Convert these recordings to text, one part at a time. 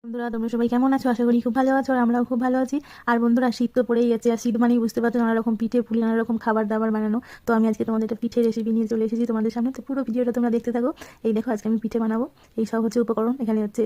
বন্ধুরা তোমরা সবাই কেমন আছো? আশা করি খুব ভালো আছো, আর আমরাও খুব ভালো আছি। আর বন্ধুরা শীত তো পড়েই গেছে, আর শীত মানেই বুঝতে পারছো নানা রকম পিঠে পুলি, নানা রকম খাবার দাবার বানানো। তো আমি আজকে তোমাদের একটা পিঠে রেসিপি নিয়ে চলে এসেছি তোমাদের সামনে। তো পুরো ভিডিওটা তোমরা দেখতে থাকো। এই দেখো আজকে আমি পিঠে বানাবো। এই সব হচ্ছে উপকরণ। এখানে হচ্ছে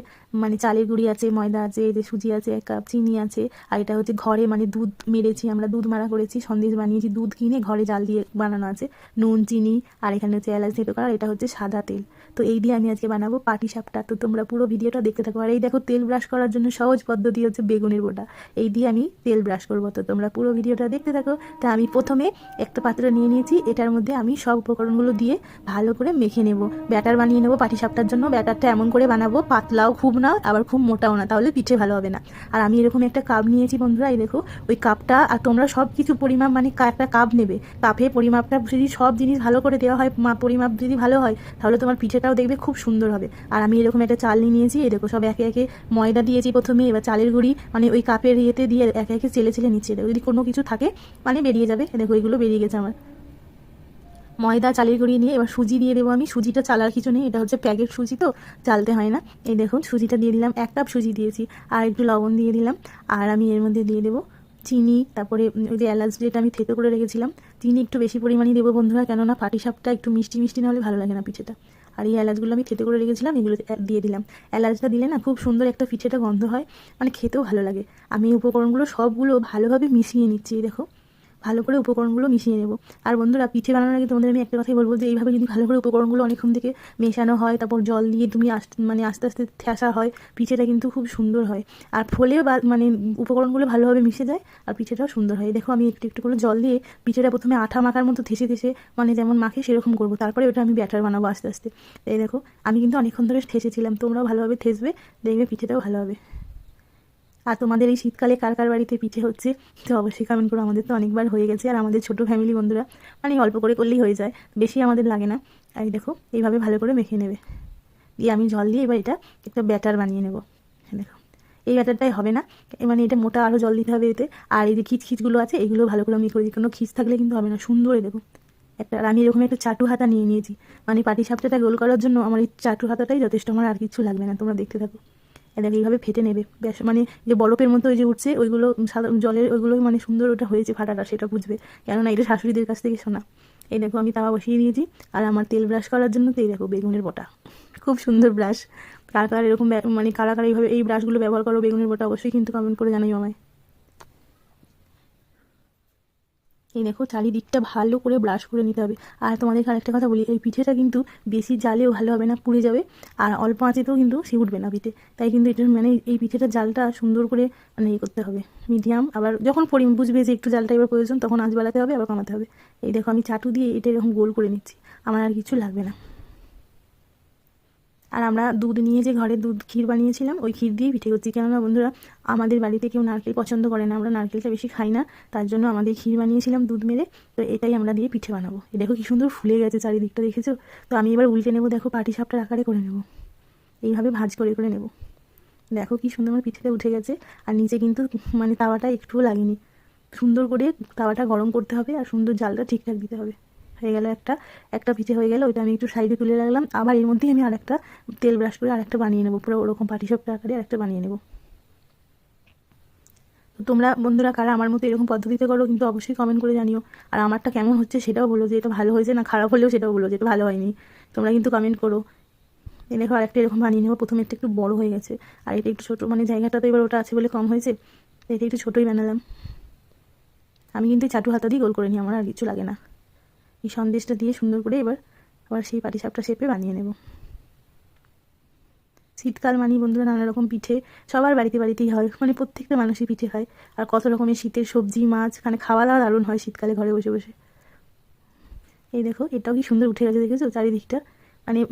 চালের গুঁড়ি আছে, ময়দা আছে, এই যে সুজি আছে, 1 কাপ চিনি আছে। আর এটা হচ্ছে ঘরে দুধ মেরেছি আমরা, দুধ মারা করেছি, সন্দেশ বানিয়েছি, দুধ কিনে ঘরে জাল দিয়ে বানানো আছে। নুন, চিনি, আর এখানে হচ্ছে এলাচ থেতো করা, এটা হচ্ছে সাদা তেল। তো এই দিয়ে আমি আজকে বানাবো পাটিসাপটা। তো তোমরা পুরো ভিডিওটা দেখতে থাকো। আর এই দেখো তেল ব্রাশ করার জন্য সহজ পদ্ধতি হচ্ছে বেগুনের বোটা। এই দিয়ে আমি তেল ব্রাশ করবো। তো তোমরা পুরো ভিডিওটা দেখতে থাকো। তা আমি প্রথমে একটা পাত্র নিয়ে নিয়েছি, এটার মধ্যে আমি সব উপকরণগুলো দিয়ে ভালো করে মেখে নেব। ব্যাটার বানিয়ে নেবো পাটিসাপটার জন্য। ব্যাটারটা এমন করে বানাবো, পাতলাও খুব না আবার খুব মোটাও না, তাহলে পিঠে ভালো হবে না। আর আমি এরকম একটা কাপ নিয়েছি বন্ধুরা, এই দেখো ওই কাপটা। আর তোমরা সব কিছু পরিমাপ একটা কাপ নেবে, কাপে পরিমাপটা যদি সব জিনিস ভালো করে দেওয়া হয়, পরিমাপ যদি ভালো হয়, তাহলে তোমার পিঠেটাও দেখবে খুব সুন্দর হবে। আর আমি এরকম একটা চালনি নিয়েছি, এই দেখো সব একে একে ময়দা দিয়েছি প্রথমে, এবার চালের গুঁড়ি ওই কাপের ইয়েতে দিয়ে একে একে চেলে চেলে নিচ্ছি। দেখো যদি কোনো কিছু থাকে বেরিয়ে যাবে। দেখো এগুলো বেরিয়ে গেছে আমার। ময়দা, চালের গুঁড়ি নিয়ে এবার সুজি দিয়ে দেবো আমি। সুজিটা চালার কিছু নেই, এটা হচ্ছে প্যাকেট সুজি, তো চালতে হয় না। এই দেখুন সুজিটা দিয়ে দিলাম, 1 কাপ সুজি দিয়েছি। আর একটু লবণ দিয়ে দিলাম। আর আমি এর মধ্যে দিয়ে দেবো চিনি, তারপরে ওই যে এলাচ যেটা আমি থেতো করে রেখেছিলাম। চিনি একটু বেশি পরিমাণেই দেবো বন্ধুরা, কেননা পাটিসাপটা একটু মিষ্টি মিষ্টি না হলে ভালো লাগে না পিঠেটা। আর এই এলাচগুলো আমি থেতো করে রেখেছিলাম, এগুলো দিয়ে দিলাম। এলাচটা দিলে না খুব সুন্দর একটা পিঠেটা গন্ধ হয়, খেতেও ভালো লাগে। আমি এই উপকরণগুলো সবগুলো ভালোভাবে মিশিয়ে নিচ্ছি, এই দেখো ভালো করে উপকরণগুলো মিশিয়ে নেব। আর বন্ধুরা পিঠে বানানোর আগে তোমাদের আমি একটা কথাই বলবো, যে এইভাবে যদি ভালো করে উপকরণগুলো অনেকক্ষণ থেকে মেশানো হয়, তারপর জল দিয়ে তুমি আস্তে আস্তে ঠেসা হয়, পিঠেটা কিন্তু খুব সুন্দর হয়। আর ফলেও উপকরণগুলো ভালোভাবে মিশে যায়, আর পিঠেটাও সুন্দর হয়। দেখো আমি একটু একটু করে জল দিয়ে পিঠেটা প্রথমে আঠা মাখার মতো ঠেসে ঠেসে, যেমন মাখে সেরকম করবো, তারপরে ওটা আমি ব্যাটার বানাবো আস্তে আস্তে। এই দেখো আমি কিন্তু অনেকক্ষণ ধরে ঠেসেছিলাম, তোমরাও ভালোভাবে ঠেসবে, দেখবে পিঠেটাও ভালো হবে। আর তোমাদের এই শীতকালে কার কার বাড়িতে পিঠে হচ্ছে, তো অবশ্যই কমেন্ট করো। আমাদের তো অনেকবার হয়ে গেছে, আর আমাদের ছোটো ফ্যামিলি বন্ধুরা, অল্প করে করলেই হয়ে যায়, বেশি আমাদের লাগে না। আর দেখো এইভাবে ভালো করে মেখে নেবে, দিয়ে আমি জল দিয়ে এবার এটা একটা ব্যাটার বানিয়ে নেব। দেখো এই ব্যাটারটাই হবে না, এটা মোটা, আরও জল দিতে হবে এতে। আর এই যে খিচগুলো আছে এগুলো ভালো করে আমি করে দিই, কোনো খিচ থাকলে কিন্তু হবে না সুন্দর। দেখো আর আমি এরকম একটা চাটু হাতা নিয়ে নিয়েছি, পাটিসাপটাটা গোল করার জন্য আমার এই চাটু হাতাটাই যথেষ্ট, আমার আর কিছু লাগবে না। তোমরা দেখতে থাকো। এটাকে এইভাবে ফেটে নেবে, ব্যাস যে বরফের মতো ওই যে উঠছে ওইগুলো, সাদা জলের ওইগুলো সুন্দর ওটা হয়েছে ফাটাটা, সেটা বুঝবে, কেননা এটা শাশুড়িদের কাছ থেকে শোনা। এই দেখো আমি তাওয়া বসিয়ে দিয়েছি। আর আমার তেল ব্রাশ করার জন্য তো এই দেখো বেগুনের বটা, খুব সুন্দর ব্রাশ। কার কার এরকম কারা কারা এইভাবে এই ব্রাশগুলো ব্যবহার করো বেগুনের বটা, অবশ্যই কিন্তু কমেন্ট করে জানাই আমায়। এই দেখো চারিদিকটা ভালো করে ব্রাশ করে নিতে হবে। আর তোমাদেরকে আরেকটা কথা বলি, এই পিঠেটা কিন্তু বেশি জালেও ভালো হবে না, পুড়ে যাবে। আর অল্প আঁচেতেও কিন্তু সে উঠবে না পিঠে। তাই কিন্তু এটা এই পিঠেটার জালটা সুন্দর করে করতে হবে, মিডিয়াম। আবার যখন বুঝবে যে একটু জালটা এবার প্রয়োজন, তখন আঁচ বাড়াতে হবে, আবার কমাতে হবে। এই দেখো আমি চাটু দিয়ে এটা এরকম গোল করে নিচ্ছি, আমার আর কিছু লাগবে না। আর আমরা দুধ নিয়ে যে ঘরে দুধ ক্ষীর বানিয়েছিলাম, ওই ক্ষীর দিয়েই পিঠে করছি, কেননা বন্ধুরা আমাদের বাড়িতে কেউ নারকেল পছন্দ করে না, আমরা নারকেলটা বেশি খাই না, তার জন্য আমাদের ক্ষীর বানিয়েছিলাম দুধ মেরে। তো এটাই আমরা দিয়ে পিঠে বানাবো। এ দেখো কি সুন্দর ফুলে গেছে চারিদিকটা, দেখেছো? তো আমি এবার উল্টে নেবো, দেখো পাটিসাপটার আকারে করে নেবো, এইভাবে ভাঁজ করে করে নেবো। দেখো কি সুন্দর আমার পিঠেটা উঠে গেছে। আর নিচে কিন্তু তাওয়াটা একটুও লাগেনি। সুন্দর করে তাওয়াটা গরম করতে হবে, আর সুন্দর জালটা ঠিকঠাক দিতে হবে। হয়ে গেল একটা, একটা পিঠে হয়ে গেল, ওইটা আমি একটু সাইডে তুলে রাখলাম। আবার এর মধ্যেই আমি আরেকটা তেল ব্রাশ করে আরেকটা বানিয়ে নেবো, পুরো ওরকম পাটিসাপটা আকারে আরেকটা বানিয়ে নেবো। তো তোমরা বন্ধুরা কারা আমার মতো এরকম পদ্ধতিতে করো, কিন্তু অবশ্যই কমেন্ট করে জানিও। আর আমারটা কেমন হচ্ছে সেটাও বলো, যে এটা ভালো হয়েছে না খারাপ হলেও সেটাও বলো, যে এটা ভালো হয়নি। তোমরা কিন্তু কমেন্ট করো। এই দেখো আরেকটা এরকম বানিয়ে নেবো। প্রথমে একটা একটু বড় হয়ে গেছে, আর এটা একটু ছোটো, জায়গাটা তো এবার ওটা আছে বলে কম হয়েছে, এটা একটু ছোটোই বানালাম। আমি কিন্তু চাটু হাতা দিয়ে গোল করে নিই, আমার আর কিছু লাগে না। এই সন্দেশটা দিয়ে সুন্দর করে এবার আবার সেই পাটিসাপটা শেপে বানিয়ে নেব। শীতকাল বন্ধুরা নানা রকম পিঠে সবার বাড়িতে বাড়িতেই হয়, প্রত্যেকটা মানুষই পিঠে খায়। আর কত রকমের শীতের সবজি মাছ, খাওয়া দাওয়া দারুণ হয় শীতকালে ঘরে বসে বসে। এই দেখো এটাও কি সুন্দর উঠে গেছে, দেখেছো চারিদিকটা?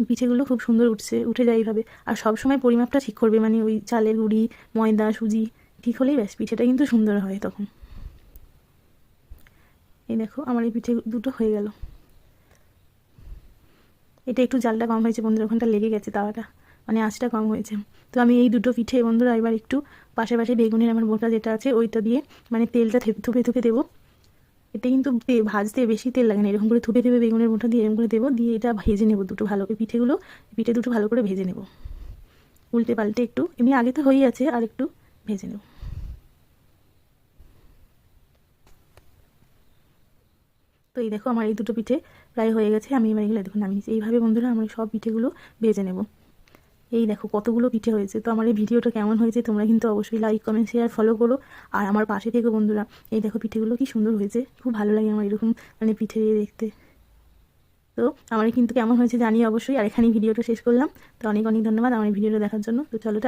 পিঠেগুলো খুব সুন্দর উঠে যায় এইভাবে। আর সবসময় পরিমাপটা ঠিক করবে, ওই চালের গুঁড়ি, ময়দা, সুজি ঠিক হলেই ব্যাস পিঠেটা কিন্তু সুন্দর হয় তখন। এই দেখো আমার এই পিঠে দুটো হয়ে গেল। এটা একটু জালটা কম হয়েছে বন্ধুরা, ওখানটা লেগে গেছে তাওয়াটা, আঁচটা কম হয়েছে। তো আমি এই দুটো পিঠে বন্ধুরা এবার একটু পাশে পাশে বেগুনের আমার বোটা যেটা আছে ওইটা দিয়ে তেলটা থুপে থুপে দেবো। এতে কিন্তু ভাজতে বেশি তেল লাগে না, এরকম করে থুপে থুপে বেগুনের বোটা দিয়ে এরকম করে দেবো, দিয়ে এটা ভেজে নেবো দুটো ভালো করে, পিঠে দুটো ভালো করে ভেজে নেবো। উল্টে পাল্টে একটু, এমনি আগে তো হয়েই আছে, আর একটু ভেজে নেব। তো এই দেখো আমার এই দুটো পিঠে প্রায় হয়ে গেছে, আমি এবার এগুলো দেখুন নামিয়েছি। এইভাবে বন্ধুরা আমরা সব পিঠেগুলো ভেজে নেব। এই দেখো কতগুলো পিঠে হয়েছে। তো আমার এই ভিডিওটা কেমন হয়েছে তোমরা কিন্তু অবশ্যই লাইক কমেন্ট শেয়ার ফলো করো, আর আমার পাশে থেকো বন্ধুরা। এই দেখো পিঠেগুলো কি সুন্দর হয়েছে, খুব ভালো লাগে আমার এরকম মানে পিঠে দেখতে। তো আমার কিন্তু কেমন হয়েছে জানিয়ে অবশ্যই, আর এখানেই ভিডিওটা শেষ করলাম। তো অনেক অনেক ধন্যবাদ আমার এই ভিডিওটা দেখার জন্য। তো চলো টাটা।